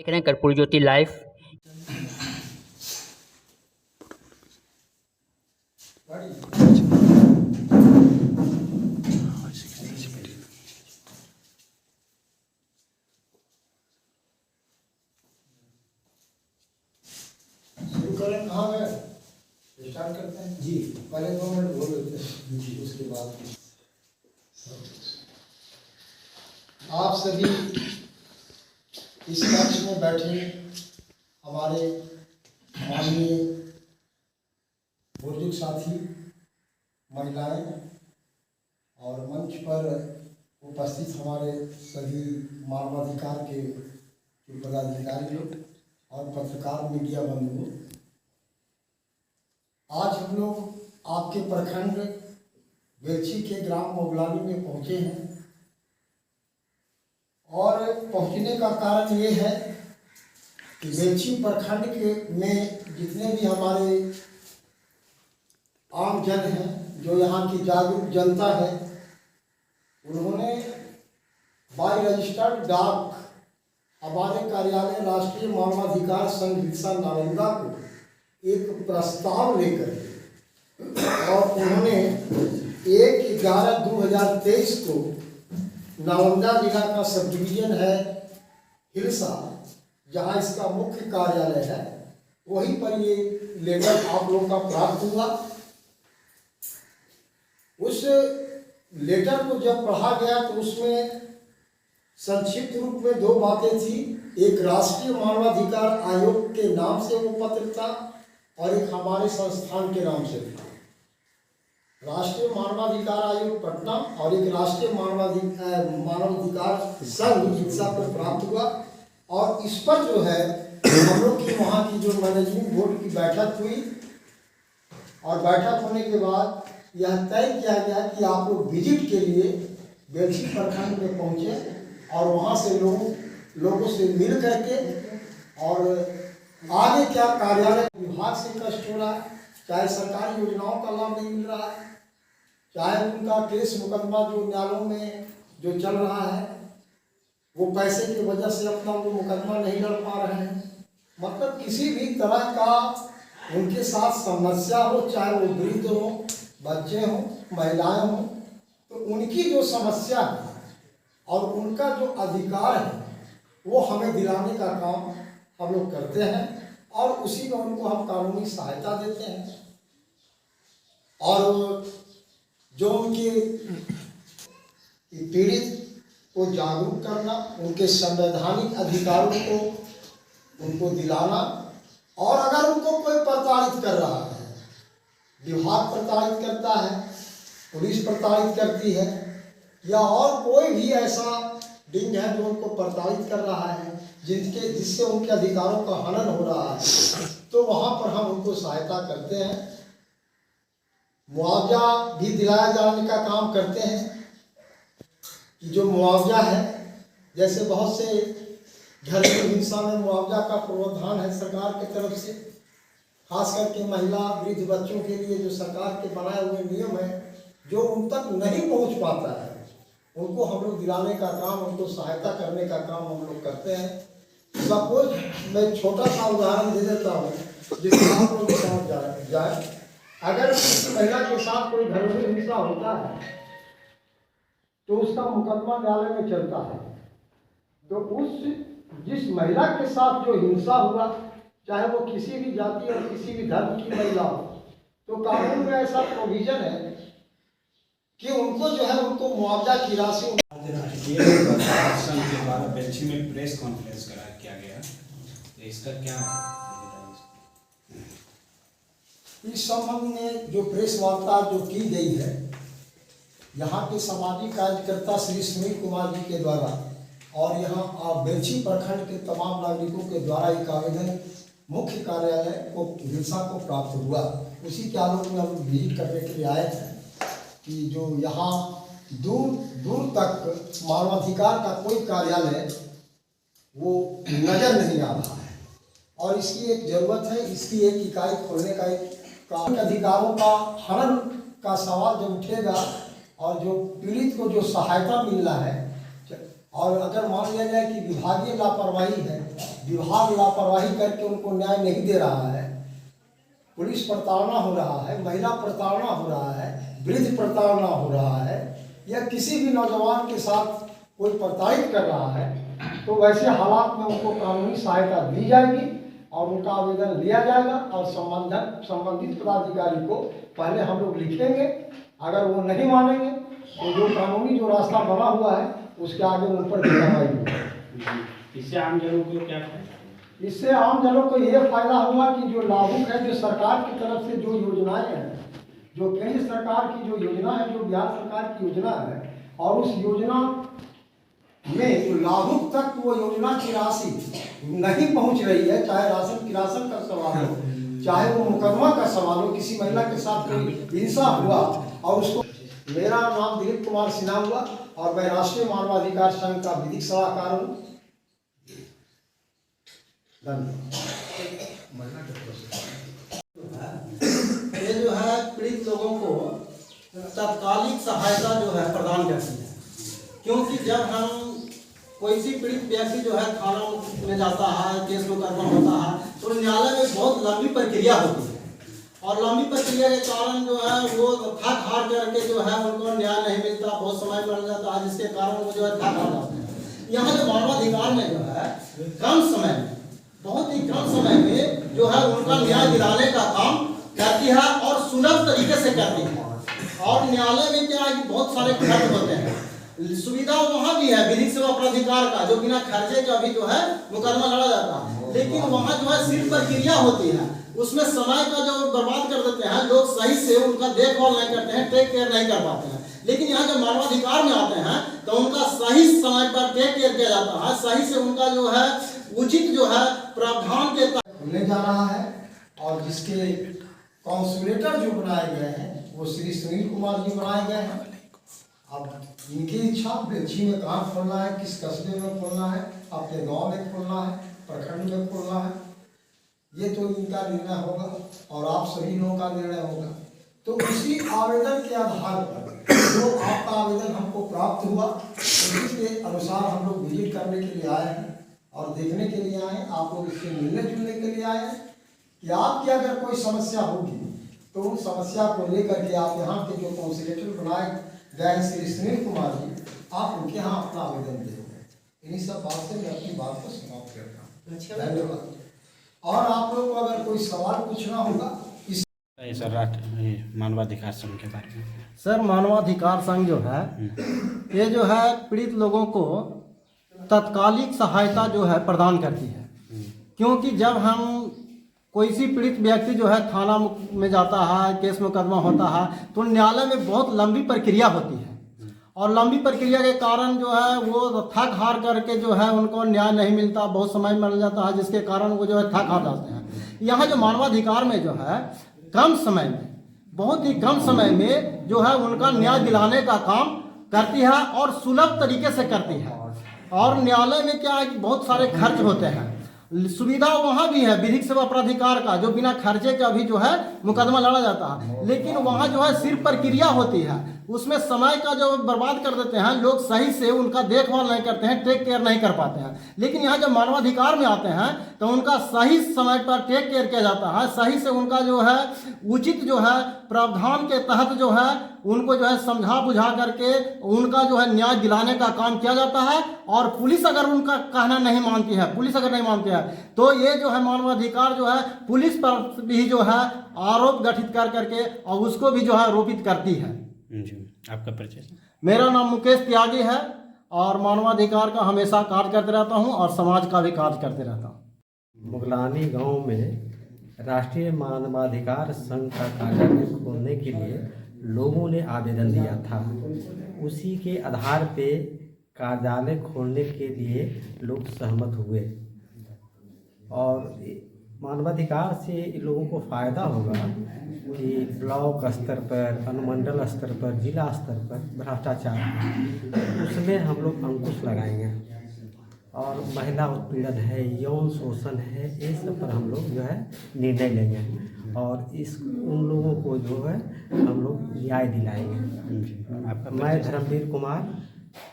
देख रहे हैं कर्पूरी ज्योति लाइव। कहाँ गए? स्टार्ट करते हैं जी। पहले 2 मिनट बोल लेते हैं जी, उसके बाद आप सभी इस कक्ष में बैठे हमारे माननीय बुजुर्ग साथी, महिलाएं और मंच पर उपस्थित हमारे सभी मानवाधिकार के पदाधिकारी लोग और पत्रकार मीडिया बंधु, आज हम लोग आपके प्रखंड बेलछी के ग्राम मोगलानी में पहुंचे हैं और पहुंचने का कारण ये है कि बेलछी प्रखंड के में जितने भी हमारे आम जन हैं, जो यहाँ की जागरूक जनता है, उन्होंने बाय रजिस्टर्ड डाक हमारे कार्यालय राष्ट्रीय मानवाधिकार संघ हिलसा नालंदा को एक प्रस्ताव लेकर और उन्होंने 1/11/2023 को नालंदा जिला का सब डिवीजन है हिलसा, जहाँ इसका मुख्य कार्यालय है, वहीं पर ये लेटर आप लोगों का प्राप्त हुआ। उस लेटर को जब पढ़ा गया तो उसमें संक्षिप्त रूप में 2 बातें थी। एक राष्ट्रीय मानवाधिकार आयोग के नाम से वो पत्र था और एक हमारे संस्थान के नाम से था। राष्ट्रीय मानवाधिकार आयोग पटना और एक राष्ट्रीय मानवाधिकार संघ हिलसा पर प्राप्त हुआ। और इस पर जो है हम लोग की वहाँ की जो मैनेजमेंट बोर्ड की बैठक हुई और बैठक होने के बाद यह तय किया गया कि आप लोग विजिट के लिए बेलछी प्रखंड में पहुँचे और वहाँ से लोगों से मिल करके और आगे क्या कार्यालय विभाग से कष्ट हो रहा है, चाहे सरकारी योजनाओं का लाभ नहीं मिल रहा है, चाहे उनका केस मुकदमा जो न्यायालयों में जो चल रहा है वो पैसे की वजह से अपना वो मुकदमा नहीं लड़ पा रहे हैं, मतलब किसी भी तरह का उनके साथ समस्या हो, चाहे वो वृद्ध हो, बच्चे हों, महिलाएं हों, तो उनकी जो समस्या है और उनका जो अधिकार है वो हमें दिलाने का काम हम लोग करते हैं और उसी में उनको हम कानूनी सहायता देते हैं। और जो उनके पीड़ित को जागरूक करना, उनके संवैधानिक अधिकारों को उनको दिलाना, और अगर उनको कोई प्रताड़ित कर रहा है, विभाग प्रताड़ित करता है, पुलिस प्रताड़ित करती है, या और कोई भी ऐसा डिंग है जो उनको प्रताड़ित कर रहा है, जिससे उनके अधिकारों का हनन हो रहा है, तो वहाँ पर हम उनको सहायता करते हैं। मुआवजा भी दिलाया जाने का काम करते हैं कि जो मुआवजा है, जैसे बहुत से घरेलू हिंसा में मुआवजा का प्रावधान है सरकार की तरफ से, खास करके महिला वृद्ध बच्चों के लिए जो सरकार के बनाए हुए नियम है जो उन तक नहीं पहुँच पाता है, उनको हम लोग दिलाने का काम, उनको सहायता करने का काम हम लोग करते हैं। सपोज मैं छोटा सा उदाहरण दे देता हूँ जिससे आप लोग समझ जाए। अगर किसी महिला के साथ कोई घरेलू हिंसा होता है तो उसका मुकदमा न्यायालय में चलता है, तो जिस महिला के साथ जो हिंसा हुआ, चाहे वो किसी भी जाति और किसी भी धर्म की महिला हो, तो कानून में ऐसा प्रोविजन है कि उनको जो है उनको मुआवजा की राशि के द्वारा बेलछी में प्रेस कॉन्फ्रेंस किया गया, तो इसका क्या इस संबंध में जो प्रेस वार्ता जो की गई है, यहाँ के सामाजिक कार्यकर्ता श्री सुनील कुमार जी के द्वारा और यहाँ बेलछी प्रखंड के तमाम नागरिकों के द्वारा एक आवेदन मुख्य कार्यालय को हिलसा को प्राप्त हुआ। उसी के आलोक में हम विजिट करने के लिए आए थे कि जो यहाँ दूर दूर तक मानवाधिकार का कोई कार्यालय वो नजर नहीं आ रहा है और इसकी एक जरूरत है। इसकी एक इकाई खोलने का एक अधिकारों का हनन का सवाल जब उठेगा और जो पीड़ित को जो सहायता मिलना है और अगर मान लिया जाए कि विभागीय लापरवाही है, विभाग लापरवाही करके उनको न्याय नहीं दे रहा है, पुलिस प्रताड़ना हो रहा है, महिला प्रताड़ना हो रहा है, वृद्ध प्रताड़ना हो रहा है, या किसी भी नौजवान के साथ कोई प्रताड़ित कर रहा है, तो वैसे हालात में उनको कानूनी सहायता दी जाएगी और उनका आवेदन लिया जाएगा और संबंधित पदाधिकारी को पहले हम लोग लिखेंगे। अगर वो नहीं मानेंगे तो जो कानूनी जो रास्ता बना हुआ है उसके आगे उन पर कार्रवाई होगी। इससे आम जनों को क्या फायदा? इससे आम जनों को ये फायदा होगा कि जो लाभुक है, जो सरकार की तरफ से जो योजनाएं हैं, जो केंद्र सरकार की जो योजना है, जो बिहार सरकार की योजना है, और उस योजना में जो लाभुक तक वो योजना की राशि नहीं पहुंच रही है, चाहे राशन की राशन का सवाल हो, चाहे वो मुकदमा का सवाल हो, किसी महिला के साथ कोई हिंसा हुआ और उसको। मेरा नाम दिलीप कुमार सिन्हा हुआ और मैं राष्ट्रीय मानवाधिकार संघ का विधिक सलाहकार हूँ। ये जो है पीड़ित लोगों को तात्कालिक सहायता जो है प्रदान करती है, क्योंकि जब हम कोई सी पीड़ित व्यक्ति जो है थाना में जाता है, केस मुकदमा होता है, तो न्यायालय में बहुत लंबी प्रक्रिया होती है और लंबी प्रक्रिया के कारण जो है वो थक हार करके जो है उनको न्याय नहीं मिलता, बहुत समय लग जाता है, जिसके कारण वो जो है थक हार जाते हैं। यहाँ जो मानवाधिकार में जो है कम समय में, बहुत ही कम समय में जो है उनका न्याय दिलाने का काम करती है और सुलभ तरीके से करती है। और न्यायालय में क्या है कि बहुत सारे खर्च होते हैं, सुविधा वहाँ भी है विधिक सेवा प्राधिकार का, जो बिना खर्चे का भी जो है मुकदमा लड़ा जाता है, लेकिन वहाँ जो है सिर्फ प्रक्रिया होती है, उसमें समय का जो बर्बाद कर देते हैं लोग, सही से उनका देखभाल नहीं करते हैं, टेक केयर नहीं कर पाते हैं। लेकिन यहाँ जब मानवाधिकार में आते हैं तो उनका सही समय पर टेक केयर किया जाता है, सही से उनका जो है उचित जो है प्रावधान के ले जा रहा है। और जिसके काउंसुलेटर जो बनाए गए हैं वो श्री सुनील कुमार जी बनाए गए हैं। अब इनकी इच्छा बेलछी में कहाँ खोलना है, किस कस्बे में खोलना है, अपने गांव में खोलना है, प्रखंड में खोलना है, ये तो इनका निर्णय होगा और आप सभी लोगों का निर्णय होगा। तो उसी आवेदन के आधार पर जो आपका आवेदन हमको प्राप्त हुआ, उसी के अनुसार हम लोग विजिट करने के लिए आए हैं और देखने के लिए आए हैं, आप लोग इससे मिलने जुलने के लिए आए हैं कि आपकी अगर कोई समस्या होगी तो उन समस्या को लेकर के आप यहाँ के जो काउंसिलेटर बनाए गए हैं श्री सुनील कुमार जी, आप उनके यहाँ अपना आवेदन देंगे। इन्हीं सब बात से मैं अपनी बात को समाप्त करता हूँ। धन्यवाद। और आप लोग को अगर कोई सवाल पूछना होगा इस सर मानवाधिकार संघ के बारे में। सर, मानवाधिकार संघ जो है ये जो है पीड़ित लोगों को तत्कालिक सहायता जो है प्रदान करती है, क्योंकि जब हम कोई सी पीड़ित व्यक्ति जो है थाना में जाता है, केस मुकदमा होता है, तो न्यायालय में बहुत लंबी प्रक्रिया होती है और लंबी प्रक्रिया के कारण जो है वो थक हार करके जो है उनको न्याय नहीं मिलता, बहुत समय मिल जाता है, जिसके कारण वो जो है थक हार जाते हैं। यहाँ जो मानवाधिकार में जो है कम समय में, बहुत ही कम समय में जो है उनका न्याय दिलाने का काम करती है और सुलभ तरीके से करती है। और न्यायालय में क्या है कि बहुत सारे खर्च होते हैं, सुविधा वहाँ भी है विधिक सेवा प्राधिकार का, जो बिना खर्चे का भी जो है मुकदमा लड़ा जाता है, लेकिन वहाँ जो है सिर्फ प्रक्रिया होती है, उसमें समय का जो बर्बाद कर देते हैं लोग, सही से उनका देखभाल नहीं करते हैं, टेक केयर नहीं कर पाते हैं। लेकिन यहाँ जब मानवाधिकार में आते हैं तो उनका सही समय पर टेक केयर किया जाता है, सही से उनका जो है उचित जो है प्रावधान के तहत जो है उनको जो है समझा बुझा करके उनका जो है न्याय दिलाने का काम किया जाता है। और पुलिस अगर उनका कहना नहीं मानती है, पुलिस अगर नहीं मानती है, तो ये जो है मानवाधिकार जो है पुलिस पर भी जो है आरोप गठित कर करके और उसको भी जो है आरोपित करती है। जी, आपका परिचय? मेरा नाम मुकेश त्यागी है और मानवाधिकार का हमेशा कार्य करते रहता हूँ और समाज का भी कार्य करते रहता हूँ। मुगलानी गांव में राष्ट्रीय मानवाधिकार संघ का कार्यालय खोलने के लिए लोगों ने आवेदन दिया था। उसी के आधार पे कार्यालय खोलने के लिए लोग सहमत हुए और मानवाधिकार से लोगों को फ़ायदा होगा कि ब्लॉक स्तर पर, अनुमंडल स्तर पर, जिला स्तर पर भ्रष्टाचार उसमें हम लोग अंकुश लगाएंगे और महिला उत्पीड़न है, यौन शोषण है, ये सब पर हम लोग जो है निर्णय लेंगे और उन लोगों को जो है हम लोग न्याय दिलाएंगे। मैं धर्मवीर कुमार,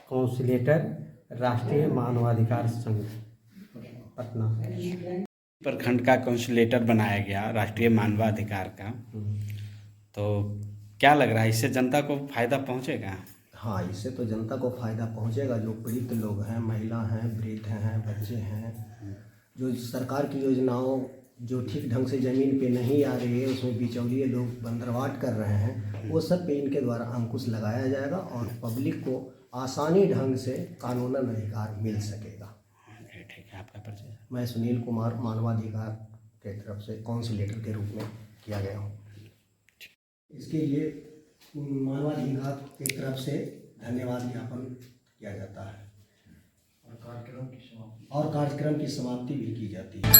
काउंसिलेटर, राष्ट्रीय मानवाधिकार संघ पटना। प्रखंड का काउंसिलेटर बनाया गया राष्ट्रीय मानवाधिकार का, तो क्या लग रहा है इससे जनता को फायदा पहुंचेगा? हाँ, इससे तो जनता को फ़ायदा पहुंचेगा। जो पीड़ित लोग हैं, महिला हैं, वृद्ध हैं, बच्चे हैं, जो सरकार की योजनाओं जो ठीक ढंग से ज़मीन पे नहीं आ रही है, उसमें बिचौलिए लोग बंदरवाट कर रहे हैं, वो सब पे इनके द्वारा अंकुश लगाया जाएगा और पब्लिक को आसानी ढंग से कानूनन अधिकार मिल सकेगा। ठीक है, आपका परिचय? मैं सुनील कुमार, मानवाधिकार के तरफ से काउंसिलेटर के रूप में किया गया हूँ। इसके लिए मानवाधिकार की तरफ से धन्यवाद ज्ञापन किया जाता है और कार्यक्रम की समाप्ति भी की जाती है।